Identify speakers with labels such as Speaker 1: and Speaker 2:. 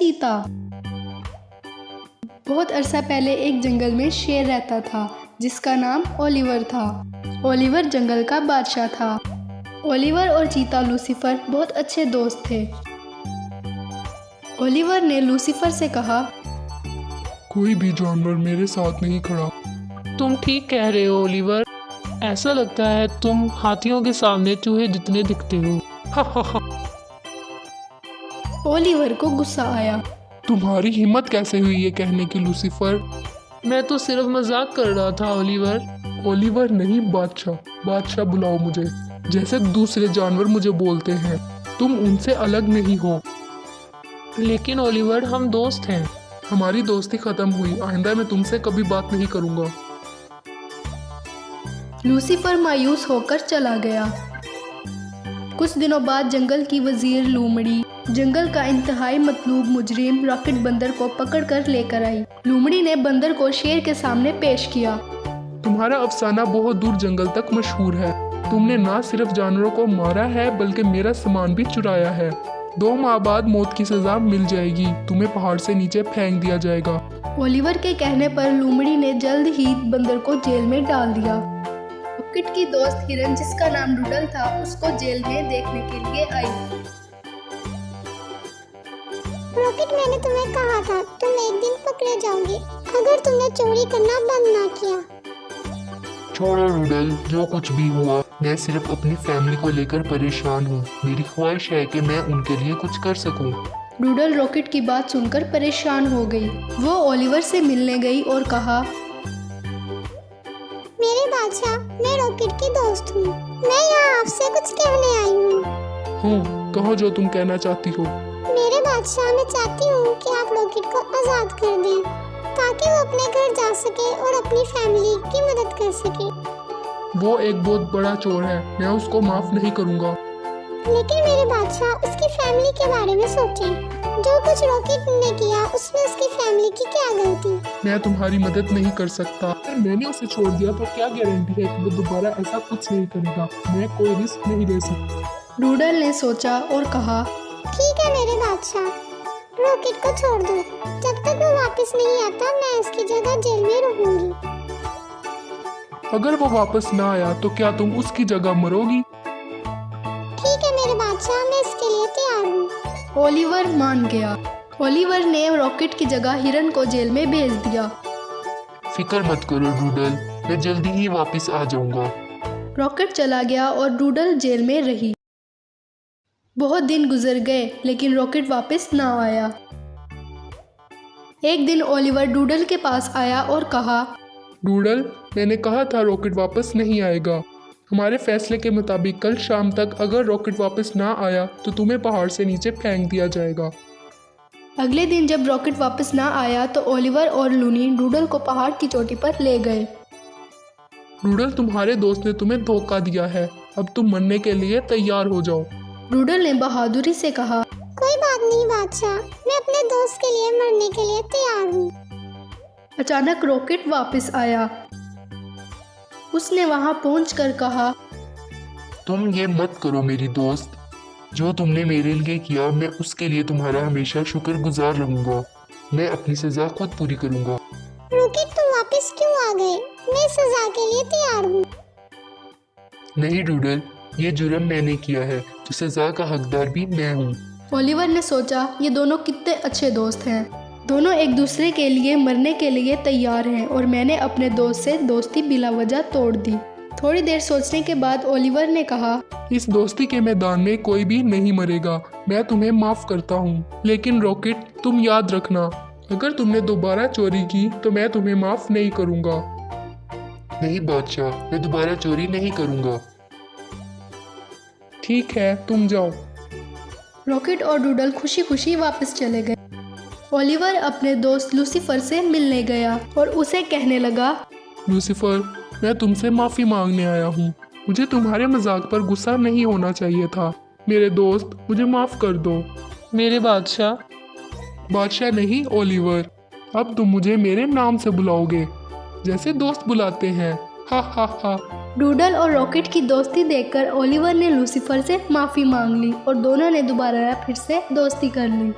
Speaker 1: चीता। बहुत अरसा पहले एक जंगल में शेर रहता था जिसका नाम ओलिवर था। ओलिवर जंगल का बादशाह था। ओलिवर और चीता लूसीफर बहुत अच्छे दोस्त थे। ओलिवर ने लूसीफर से कहा,
Speaker 2: कोई भी जानवर मेरे साथ नहीं खड़ा।
Speaker 3: तुम ठीक कह रहे हो ओलिवर, ऐसा लगता है तुम हाथियों के सामने चूहे जितने दिखते हो।
Speaker 1: ओलिवर को गुस्सा आया।
Speaker 2: तुम्हारी हिम्मत कैसे हुई ये कहने की लूसीफर?
Speaker 3: मैं तो सिर्फ मजाक कर रहा था ओलिवर।
Speaker 2: ओलिवर नहीं, बादशाह। बादशाह बुलाओ मुझे, जैसे दूसरे जानवर मुझे बोलते हैं। तुम उनसे अलग नहीं हो।
Speaker 3: लेकिन ओलिवर, हम दोस्त हैं।
Speaker 2: हमारी दोस्ती खत्म हुई, आइंदा मैं तुमसे कभी बात नहीं करूंगा।
Speaker 1: लूसीफर मायूस होकर चला गया। कुछ दिनों बाद जंगल की वजीर लूमड़ी जंगल का इंतहाई मतलूब मुजरिम रॉकेट बंदर को पकड़कर लेकर आई। लूमड़ी ने बंदर को शेर के सामने पेश किया।
Speaker 2: तुम्हारा अफसाना बहुत दूर जंगल तक मशहूर है। तुमने ना सिर्फ जानवरों को मारा है बल्कि मेरा सामान भी चुराया है। 2 माह बाद मौत की सजा मिल जाएगी। तुम्हें पहाड़ से नीचे फेंक दिया जाएगा।
Speaker 1: ओलिवर के कहने पर लूमड़ी ने जल्द ही बंदर को जेल में डाल दिया। रॉकेट की दोस्त हिरन, जिसका नाम डूडल था, उसको जेल में देखने के लिए आई।
Speaker 4: रॉकेट, मैंने तुम्हें कहा था तुम एक दिन पकड़े जाओगे अगर तुमने चोरी करना बंद ना किया।
Speaker 5: छोड़ो डूडल, जो कुछ भी हुआ, मैं सिर्फ अपनी फैमिली को लेकर परेशान हूँ। मेरी ख्वाहिश है कि मैं उनके लिए कुछ कर सकूँ।
Speaker 1: डूडल रॉकेट की बात सुनकर परेशान हो गई। वो ओलिवर से मिलने गई और कहा,
Speaker 4: मेरे बादशाह, मैं रॉकेट की दोस्त हूँ। मैं यहाँ आपसे कुछ कहने आई हूँ।
Speaker 2: कहो जो तुम कहना चाहती हो।
Speaker 4: मेरे बादशाह, मैं चाहती हूँ कि आप रॉकेट को आज़ाद कर दें ताकि वो अपने घर जा सके और अपनी फैमिली की मदद कर सके।
Speaker 2: वो एक बहुत बड़ा चोर है, मैं उसको माफ नहीं करूँगा।
Speaker 4: लेकिन मेरे बादशाह, उसकी फैमिली के बारे में सोचें। जो कुछ रॉकेट ने किया उसमें उसकी फैमिली की क्या गलती?
Speaker 2: मैं तुम्हारी मदद नहीं कर सकता। अगर मैंने उसे छोड़ दिया तो क्या गारंटी है कि वो दोबारा ऐसा कुछ नहीं करेगा। मैं कोई रिस्क नहीं ले सकता।
Speaker 1: डूडल ने सोचा और कहा,
Speaker 4: ठीक है मेरे बादशाह, रॉकेट को छोड़ दो। जब तक वो वापस नहीं आता मैं उसकी जगह जेल में रहूंगी।
Speaker 2: अगर वो वापस ना आया तो क्या तुम उसकी जगह मरोगी?
Speaker 4: ठीक है मेरे बादशाह, मैं इसके लिए तैयार हूँ।
Speaker 1: ओलिवर मान गया। ओलिवर ने रॉकेट की जगह हिरन को जेल में भेज दिया।
Speaker 5: फिक्र मत करो डूडल, मैं जल्दी ही वापस आ जाऊंगा।
Speaker 1: रॉकेट चला गया और डूडल जेल में रही। बहुत दिन गुजर गए लेकिन रॉकेट वापस ना आया। एक दिन ओलिवर डूडल के पास आया और कहा,
Speaker 2: डूडल, मैंने कहा था रॉकेट वापस नहीं आएगा। हमारे फैसले के मुताबिक कल शाम तक अगर रॉकेट वापस ना आया तो तुम्हें पहाड़ से नीचे फेंक दिया जाएगा।
Speaker 1: अगले दिन जब रॉकेट वापस ना आया तो ओलिवर और लूनी डूडल को पहाड़ की चोटी पर ले गए।
Speaker 2: डूडल, तुम्हारे दोस्त ने तुम्हें धोखा दिया है। अब तुम मरने के लिए तैयार हो जाओ।
Speaker 1: डूडल ने बहादुरी से कहा,
Speaker 4: कोई बात नहीं बादशाह, मैं अपने दोस्त के लिए मरने के लिए तैयार हूँ।
Speaker 1: अचानक रॉकेट वापस आया। उसने वहां पहुंचकर कहा,
Speaker 5: तुम ये मत करो मेरी दोस्त। जो तुमने मेरे लिए किया मैं उसके लिए तुम्हारा हमेशा शुक्रगुजार रहूंगा। मैं अपनी सजा खुद पूरी करूंगा।
Speaker 4: रॉकेट, तुम वापस क्यों आ गए? मैं सजा के लिए तैयार हूँ।
Speaker 5: नहीं डूडल, ये जुर्म मैंने किया है, तो सजा का हकदार भी मैं हूँ।
Speaker 1: ओलिवर ने सोचा, ये दोनों कितने अच्छे दोस्त हैं। दोनों एक दूसरे के लिए मरने के लिए तैयार हैं और मैंने अपने दोस्त से दोस्ती बिला वजह तोड़ दी। थोड़ी देर सोचने के बाद ओलिवर ने कहा,
Speaker 2: इस दोस्ती के मैदान में कोई भी नहीं मरेगा। मैं तुम्हें माफ करता हूँ। लेकिन रॉकेट, तुम याद रखना, अगर तुमने दोबारा चोरी की तो मैं तुम्हें माफ नहीं करूँगा।
Speaker 5: नहीं बादशाह, मैं दोबारा चोरी नहीं करूँगा।
Speaker 2: ठीक है, तुम जाओ।
Speaker 1: रॉकेट और डूडल खुशी खुशी वापस चले गए। ओलिवर अपने दोस्त लूसीफर से मिलने गया और उसे कहने लगा,
Speaker 2: लूसीफर, मैं तुमसे माफ़ी मांगने आया हूँ। मुझे तुम्हारे मजाक पर गुस्सा नहीं होना चाहिए था। मेरे दोस्त, मुझे माफ़ कर दो।
Speaker 3: मेरे बादशाह।
Speaker 2: बादशाह नहीं ओलिवर, अब तुम मुझे मेरे नाम से बुलाओगे, जैसे दोस्त बुलाते हैं। हा हा हा।
Speaker 1: डूडल और रॉकेट की दोस्ती देखकर ओलिवर ने लूसीफर से माफ़ी मांग ली और दोनों ने दोबारा फिर से दोस्ती कर ली।